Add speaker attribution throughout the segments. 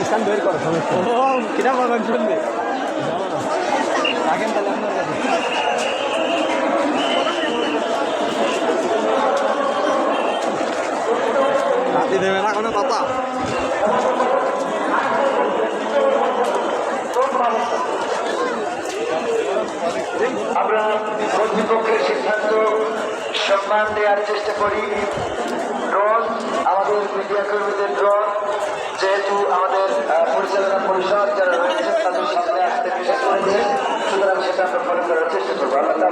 Speaker 1: স্থান বের করো কিনা করবেন শুনবে রাখেন তাহলে রাতে দেবে না কোনো কথা
Speaker 2: আমরা কর্তৃপক্ষের সিদ্ধান্ত সম্মান দেওয়ার চেষ্টা করি ড্রোন আমাদের মিডিয়া কর্মীদের ড্রোন যেহেতু আমাদের পরিচালনা পরিষদ যারা রয়েছে তাদের সামনে আসতে বিশেষ করেছে সুতরাং সেটা আমরা ফলো করার চেষ্টা করবো আল্লাহ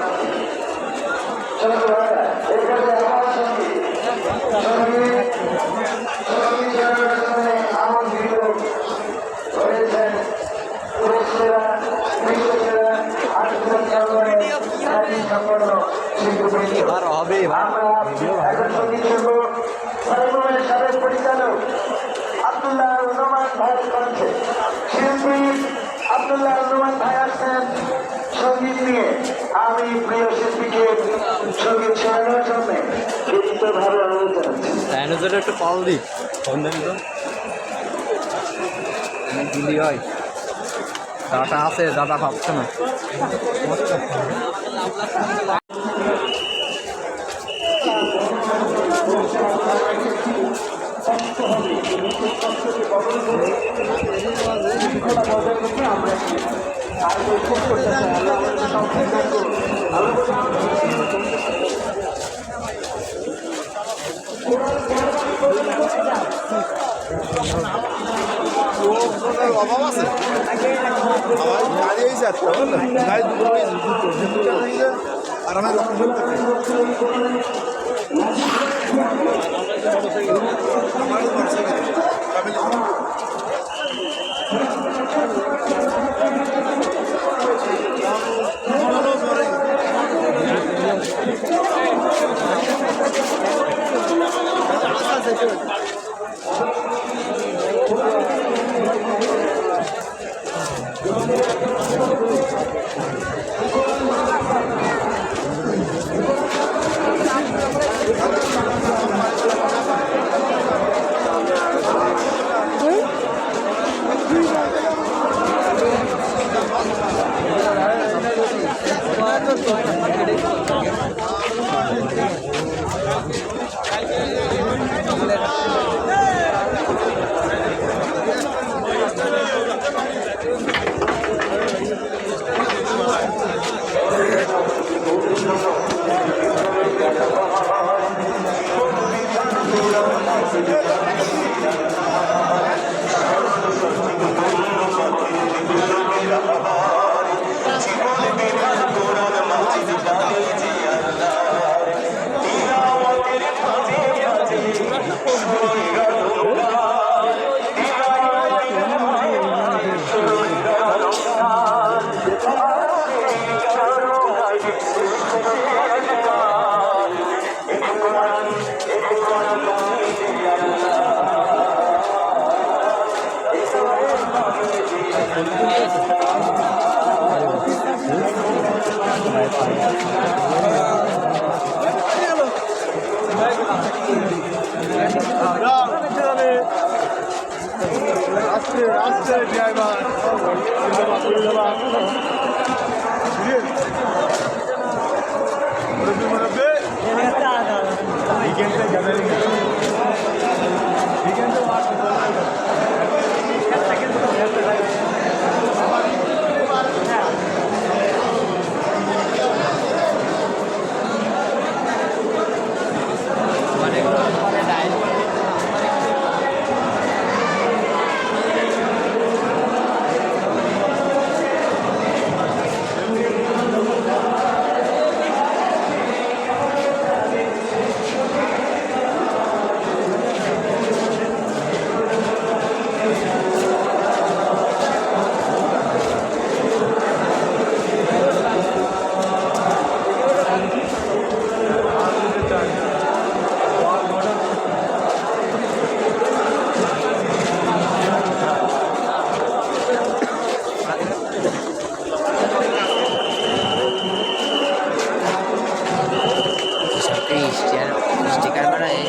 Speaker 2: সাবেক পরিচালক আব্দুল্লাহ রহমান ভাইয়ের কণ্ঠে শিল্পী আব্দুল্লাহ রহমান ভাই আসছেন সঙ্গীত নিয়ে। আমি প্রিয় শিল্পীকে সঙ্গীত শোনানোর জন্য ভাবে অনুরোধ জানাচ্ছি।
Speaker 1: একটু কল দিই ফোন দেন তো দিলি হয় দাদা আছে দাদা ভাবছে না
Speaker 3: অভাব আছে আর আমার
Speaker 1: Thank you.
Speaker 3: আস্তে আস্তে ড্রাইভার
Speaker 4: স্টিকার বানায়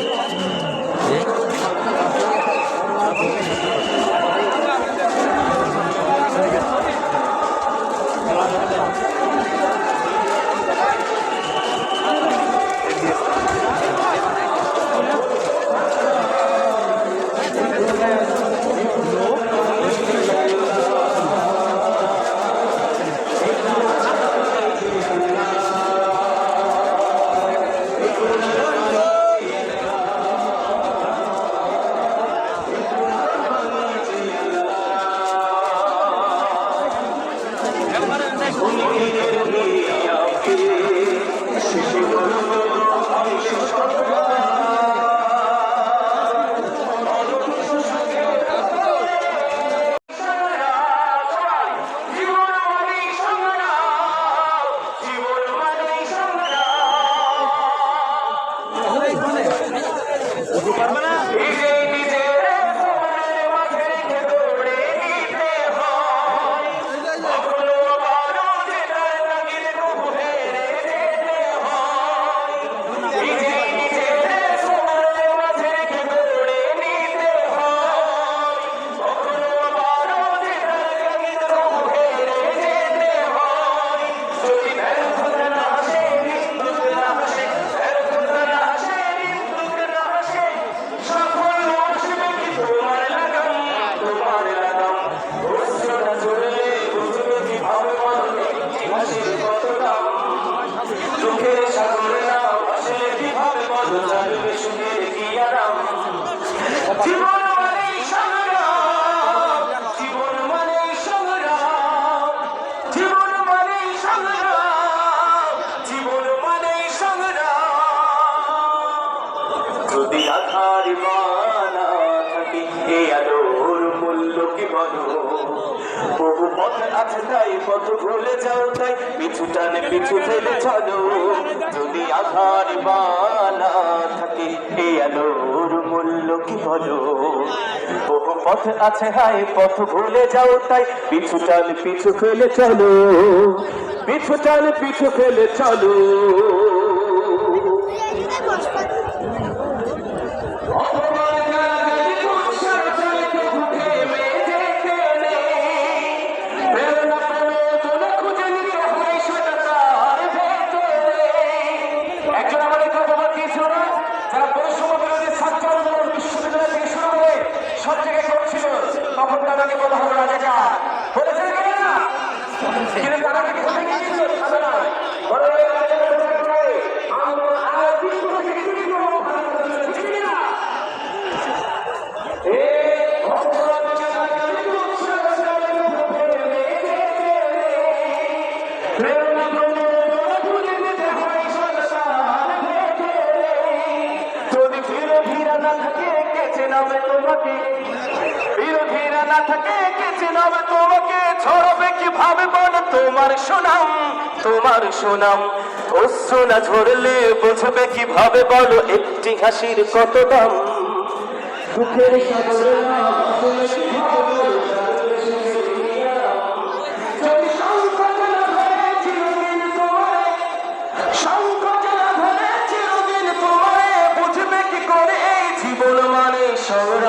Speaker 2: যদি আধার মানা থাকে এই আলোর মূল্য কি বলো বহু পথ আছে তাই পথ ভুলে যাও তাই পিছু টানে পিছু ফেলে চলো যদি আধার মানা থাকে এই আলোর মূল্য কি বলো বহু পথ আছে হাই পথ ভুলে যাও তাই পিছু টানে পিছু ফেলে চলো পিছু টানে পিছু ফেলে চলো সব জায়গায় করছিল তখন তাদেরকে বলা হলো রাজাকার বলেছে না কিন্তু তারা কি কোথায় গিয়েছিল না বড় যদি বিরোধীরা না থাকে কেচে নামে তোমাকে বিরোধীরা না থাকে কেচে নামে তোমাকে ছড়াবে কিভাবে বলো তোমার সুনাম অশ্রু না ঝরলে বুঝবে কিভাবে বলো একটি হাসির কত দাম দুঃখের সাগরে বুঝবে কি করে এই সৌর